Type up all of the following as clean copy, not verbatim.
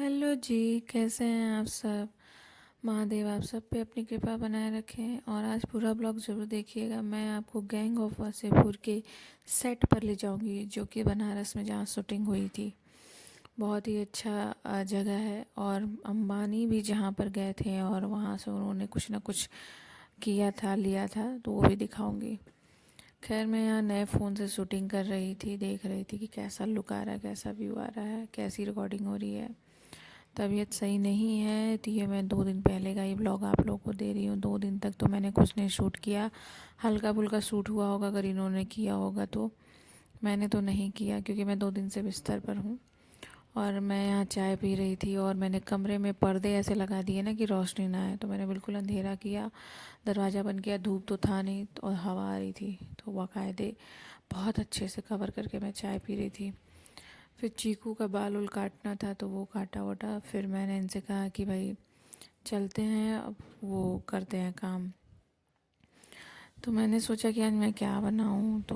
Hello जी, कैसे हैं आप सब। महादेव आप सब पे अपनी कृपा बनाए रखें। और आज पूरा ब्लॉग ज़रूर देखिएगा। मैं आपको गैंग ऑफ वासेपुर के सेट पर ले जाऊंगी, जो कि बनारस में जहाँ शूटिंग हुई थी। बहुत ही अच्छा जगह है। और अंबानी भी जहाँ पर गए थे और वहाँ से उन्होंने कुछ ना कुछ किया था, लिया था, तो वो भी दिखाऊंगी। खैर, मैं यहाँ नए फ़ोन से शूटिंग कर रही थी, देख रही थी कि कैसा लुक आ रहा है, कैसा व्यू आ रहा है, कैसी रिकॉर्डिंग हो रही है। तबीयत सही नहीं है, तो ये मैं 2 दिन पहले का ही ब्लॉग आप लोगों को दे रही हूँ। 2 दिन तक तो मैंने कुछ नहीं शूट किया। हल्का फुल्का शूट हुआ होगा अगर इन्होंने किया होगा तो। मैंने तो नहीं किया क्योंकि मैं 2 दिन से बिस्तर पर हूँ। और मैं यहाँ चाय पी रही थी और मैंने कमरे में पर्दे ऐसे लगा दिए ना कि रोशनी ना आए, तो मैंने बिल्कुल अंधेरा किया। दरवाज़ा बंद किया, धूप तो था नहीं और हवा आ रही थी, तो बाकायदे बहुत अच्छे से कवर करके मैं चाय पी रही थी। फिर चीकू का बाल उल काटना था तो वो काटा वाटा। फिर मैंने इनसे कहा कि भाई चलते हैं, अब वो करते हैं काम। तो मैंने सोचा कि आज मैं क्या बनाऊं, तो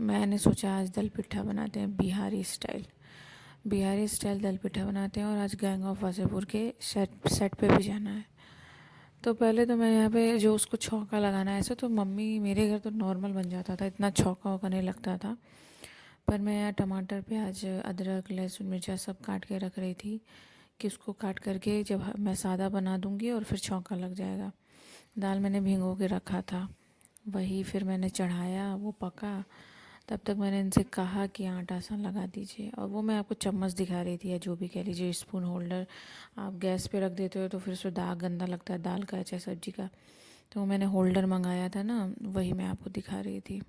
मैंने सोचा आज दल पिट्ठा बनाते हैं बिहारी स्टाइल। बिहारी स्टाइल दल पिट्ठा बनाते हैं और आज गैंग ऑफ वासेपुर के सेट सेट पे भी जाना है। तो पहले तो मैं यहाँ पे जो उसको छौंका लगाना है, ऐसे तो मम्मी मेरे घर तो नॉर्मल बन जाता था, इतना छौंका वौका नहीं लगता था। पर मैं यहाँ टमाटर प्याज अदरक लहसुन मिर्चा सब काट के रख रही थी कि उसको काट करके जब मैं सादा बना दूँगी और फिर छौंका लग जाएगा। दाल मैंने भिगो के रखा था, वही फिर मैंने चढ़ाया, वो पका। तब तक मैंने इनसे कहा कि आटा सान लगा दीजिए, और वो मैं आपको चम्मच दिखा रही थी या जो भी कह लीजिए, स्पून होल्डर। आप गैस पे रख देते हो तो फिर उसमें दाग गंदा लगता है, दाल का चाहे सब्जी का। तो वो मैंने होल्डर मंगाया था ना, वही मैं आपको दिखा रही थी।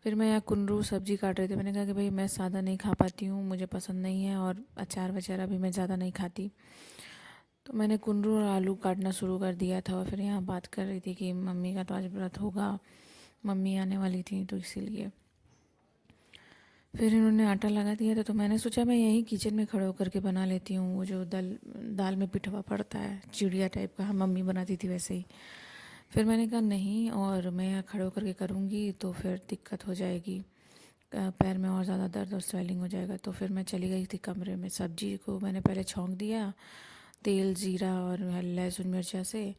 फिर मैं यहाँ कुंदरू सब्जी काट रही थी। मैंने कहा कि भाई मैं सादा नहीं खा पाती हूँ, मुझे पसंद नहीं है, और अचार वचार भी मैं ज़्यादा नहीं खाती। तो मैंने कुंदरू और आलू काटना शुरू कर दिया था। और फिर यहाँ बात कर रही थी कि मम्मी का तो आज व्रत होगा, मम्मी आने वाली थी तो इसीलिए। फिर इन्होंने आटा लगा दिया था, तो मैंने सोचा मैं यहीं किचन में खड़े होकर के बना लेती हूँ। वो जो दाल में पिठवा पड़ता है, चिड़िया टाइप का, मम्मी बनाती थी वैसे ही। फिर मैंने कहा नहीं, और मैं यहाँ खड़े होकर के करूँगी तो फिर दिक्कत हो जाएगी, पैर में और ज़्यादा दर्द और स्वेलिंग हो जाएगा। तो फिर मैं चली गई थी कमरे में। सब्जी को मैंने पहले छौंक दिया तेल जीरा और लहसुन मिर्चा से,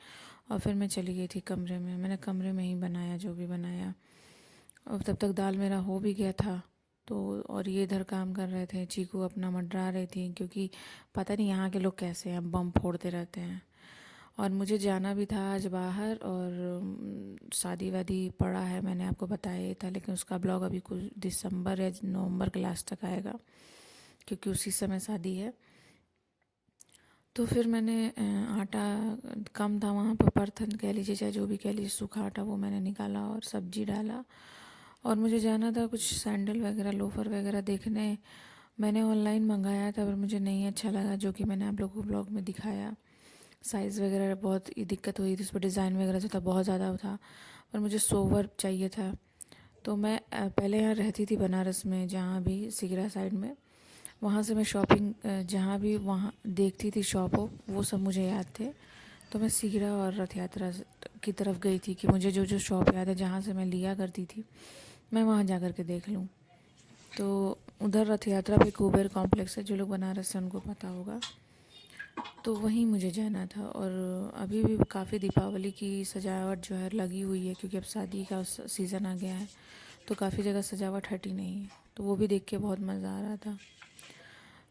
और फिर मैं चली गई थी कमरे में। मैंने कमरे में ही बनाया जो भी बनाया। और तब तक दाल मेरा हो भी गया था। तो और ये इधर काम कर रहे थे, चीकू अपना मंडरा रही थी, क्योंकि पता नहीं यहाँ के लोग कैसे हैं, बम फोड़ते रहते हैं। और मुझे जाना भी था आज बाहर, और शादी वादी पड़ा है, मैंने आपको बताया ही था, लेकिन उसका ब्लॉग अभी कुछ दिसंबर या नवंबर के लास्ट तक आएगा, क्योंकि उसी समय शादी है। तो फिर मैंने आटा कम था वहाँ पर, बर्तन कह लीजिए चाहे जो भी कह लीजिए, सूखा आटा, वो मैंने निकाला और सब्जी डाला। और मुझे जाना था कुछ सैंडल वगैरह लोफर वगैरह देखने। मैंने ऑनलाइन मंगाया था पर मुझे नहीं अच्छा लगा, जो कि मैंने आप लोगों को ब्लॉग में दिखाया। साइज़ वगैरह बहुत ही दिक्कत हुई थी, उस पर डिज़ाइन वगैरह जो था बहुत ज़्यादा था, पर मुझे सोवर चाहिए था। तो मैं पहले यहाँ रहती थी बनारस में, जहाँ भी सिगरा साइड में, वहाँ से मैं शॉपिंग जहाँ भी वहाँ देखती थी शॉप हो, वो सब मुझे याद थे। तो मैं सिगरा और रथ यात्रा की तरफ गई थी कि मुझे जो जो शॉप याद है जहाँ से मैं लिया करती थी, मैं वहाँ जा कर के देख लूँ। तो उधर रथ यात्रा पे कुबेर कॉम्प्लेक्स है, जो लोग बनारस से उनको पता होगा। तो वहीं मुझे जाना था। और अभी भी काफ़ी दीपावली की सजावट जो है लगी हुई है, क्योंकि अब शादी का सीज़न आ गया है, तो काफ़ी जगह सजावट हटी नहीं है, तो वो भी देख के बहुत मज़ा आ रहा था।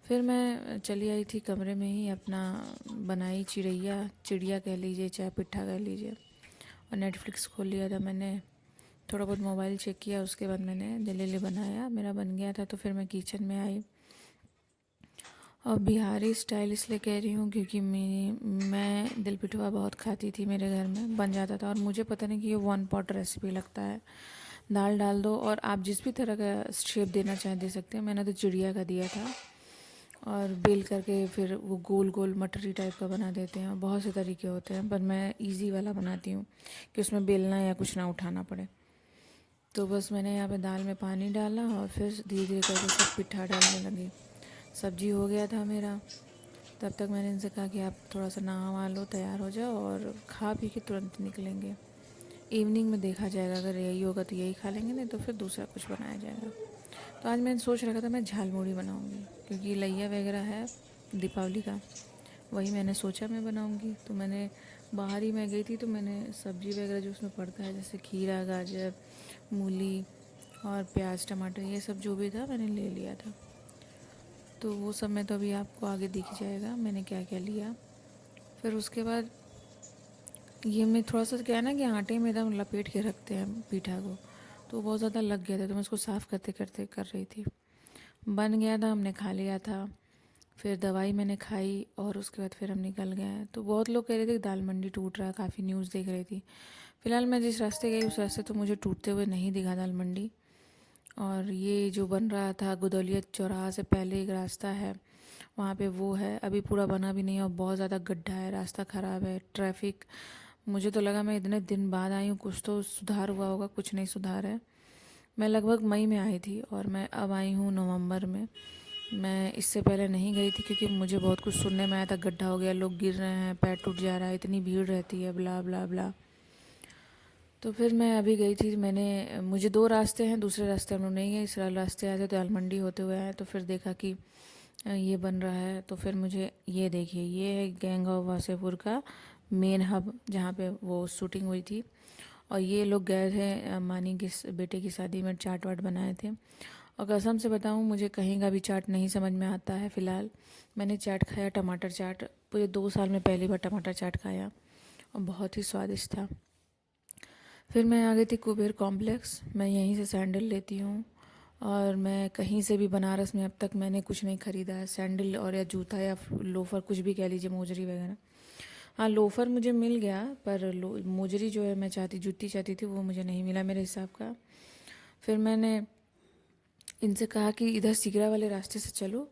फिर मैं चली आई थी कमरे में ही, अपना बनाई चिड़िया चिड़िया कह लीजिए चाहे पिट्ठा कह लीजिए। और नेटफ्लिक्स खोल लिया था मैंने, थोड़ा बहुत मोबाइल चेक किया, उसके बाद मैंने जल्दी बनाया, मेरा बन गया था। तो फिर मैं किचन में आई। और बिहारी स्टाइल इसलिए कह रही हूँ क्योंकि मैं दिल पिठवा बहुत खाती थी, मेरे घर में बन जाता था। और मुझे पता नहीं कि ये वन पॉट रेसिपी लगता है। दाल डाल दो और आप जिस भी तरह का शेप देना चाहें दे सकते हैं। मैंने तो चिड़िया का दिया था, और बेल करके फिर वो गोल गोल मटरी टाइप का बना देते हैं। बहुत से तरीके होते हैं, पर मैं इजी वाला बनाती हूँ कि उसमें बेलना या कुछ ना उठाना पड़े। तो बस मैंने यहाँ पे दाल में पानी डाला और फिर धीरे धीरे करके सब पिट्ठा डालने लगी। सब्जी हो गया था मेरा। तब तक मैंने इनसे कहा कि आप थोड़ा सा नहा वहा लो, तैयार हो जाओ, और खा पी के तुरंत निकलेंगे। इवनिंग में देखा जाएगा, अगर यही होगा तो यही खा लेंगे, नहीं तो फिर दूसरा कुछ बनाया जाएगा। तो आज मैंने सोच रखा था मैं झालमुड़ी बनाऊंगी, क्योंकि लैया वगैरह है, दीपावली का, वही मैंने सोचा मैं बनाऊंगी। तो मैंने बाहर ही मैं गई थी, तो मैंने सब्ज़ी वगैरह जो उसमें पड़ता है जैसे खीरा, गाजर, मूली और प्याज, टमाटर, ये सब जो भी था मैंने ले लिया था। तो वो सब मैं तो अभी आपको आगे दिख जाएगा मैंने क्या क्या लिया। फिर उसके बाद ये मैं थोड़ा सा क्या है ना कि आटे में एकदम लपेट के रखते हैं पीठा को, तो बहुत ज़्यादा लग गया था, तो मैं उसको साफ़ करते करते कर रही थी। बन गया था, हमने खा लिया था। फिर दवाई मैंने खाई और उसके बाद फिर हम निकल गए। तो बहुत लोग कह रहे थे कि दाल मंडी टूट रहा है, काफ़ी न्यूज़ देख रही थी। फ़िलहाल मैं जिस रास्ते गई उस रास्ते तो मुझे टूटते हुए नहीं दिखा दाल मंडी। और ये जो बन रहा था गुदौलिया चौराहा से पहले एक रास्ता है, वहाँ पे वो है, अभी पूरा बना भी नहीं है और बहुत ज़्यादा गड्ढा है, रास्ता ख़राब है, ट्रैफिक। मुझे तो लगा मैं इतने दिन बाद आई हूँ, कुछ तो सुधार हुआ होगा, कुछ नहीं सुधार है। मैं लगभग मई में आई थी और मैं अब आई हूँ नवंबर में। मैं इससे पहले नहीं गई थी क्योंकि मुझे बहुत कुछ सुनने में आया था, गड्ढा हो गया, लोग गिर रहे हैं, पैर टूट जा रहा है, इतनी भीड़ रहती है, ब्ला ब्ला ब्ला। तो फिर मैं अभी गई थी, मैंने मुझे दो रास्ते हैं, दूसरे रास्ते हम लोग नहीं गए, इस रास्ते आए थे तो दाल होते हुए आए। तो फिर देखा कि ये बन रहा है, तो फिर मुझे ये देखिए, ये है गैंग ऑफ वासेपुर का मेन हब जहाँ पे वो शूटिंग हुई थी। और ये लोग गए थे मानी की बेटे की शादी में, चाट वाट बनाए थे। और कसम से बताऊँ, मुझे कहीं का भी चाट नहीं समझ में आता है फ़िलहाल। मैंने चाट खाया, टमाटर चाट, पूरे 2 साल में पहली बार टमाटर चाट खाया और बहुत ही स्वादिष्ट था। फिर मैं आ गई थी कुबेर कॉम्प्लेक्स, मैं यहीं से सैंडल लेती हूँ। और मैं कहीं से भी बनारस में अब तक मैंने कुछ नहीं ख़रीदा है, सैंडल और या जूता या लोफ़र, कुछ भी कह लीजिए, मोजरी वगैरह। हाँ, लोफ़र मुझे मिल गया, पर मोजरी जो है मैं जूती चाहती थी, वो मुझे नहीं मिला मेरे हिसाब का। फिर मैंने इनसे कहा कि इधर सिगरा वाले रास्ते से चलो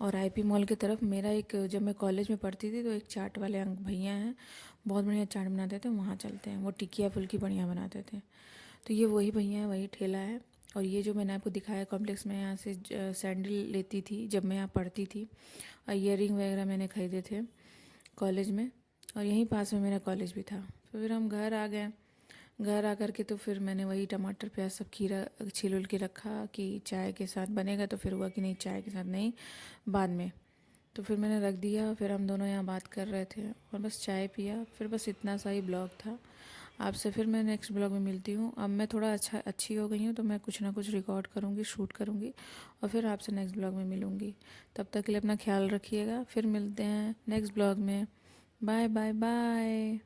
और आईपी मॉल की तरफ। मेरा एक, जब मैं कॉलेज में पढ़ती थी तो एक चाट वाले भैया हैं, बहुत बढ़िया चाट बनाते थे, वहाँ चलते हैं, वो टिकिया फुल्की बढ़िया बनाते थे। तो ये वही भैया है, वही ठेला है। और ये जो मैंने आपको दिखाया कॉम्प्लेक्स में, यहाँ से सैंडल लेती थी जब मैं यहाँ पढ़ती थी, और ईयरिंग वगैरह मैंने ख़रीदे थे कॉलेज में, और यहीं पास में मेरा कॉलेज भी था। तो फिर हम घर आ गए। घर आकर के तो फिर मैंने वही टमाटर प्याज सब खीरा छील उल के रखा कि चाय के साथ बनेगा, तो फिर हुआ कि नहीं, चाय के साथ नहीं, बाद में। तो फिर मैंने रख दिया, फिर हम दोनों यहाँ बात कर रहे थे और बस चाय पिया, फिर बस इतना सा ही ब्लॉग था। आपसे फिर मैं नेक्स्ट ब्लॉग में मिलती हूँ। अब मैं थोड़ा अच्छी हो गई हूँ, तो मैं कुछ ना कुछ रिकॉर्ड करूँगी, शूट करूँगी, और फिर आपसे नेक्स्ट ब्लॉग में मिलूँगी। तब तक के लिए अपना ख्याल रखिएगा, फिर मिलते हैं नेक्स्ट ब्लॉग में। Bye bye bye.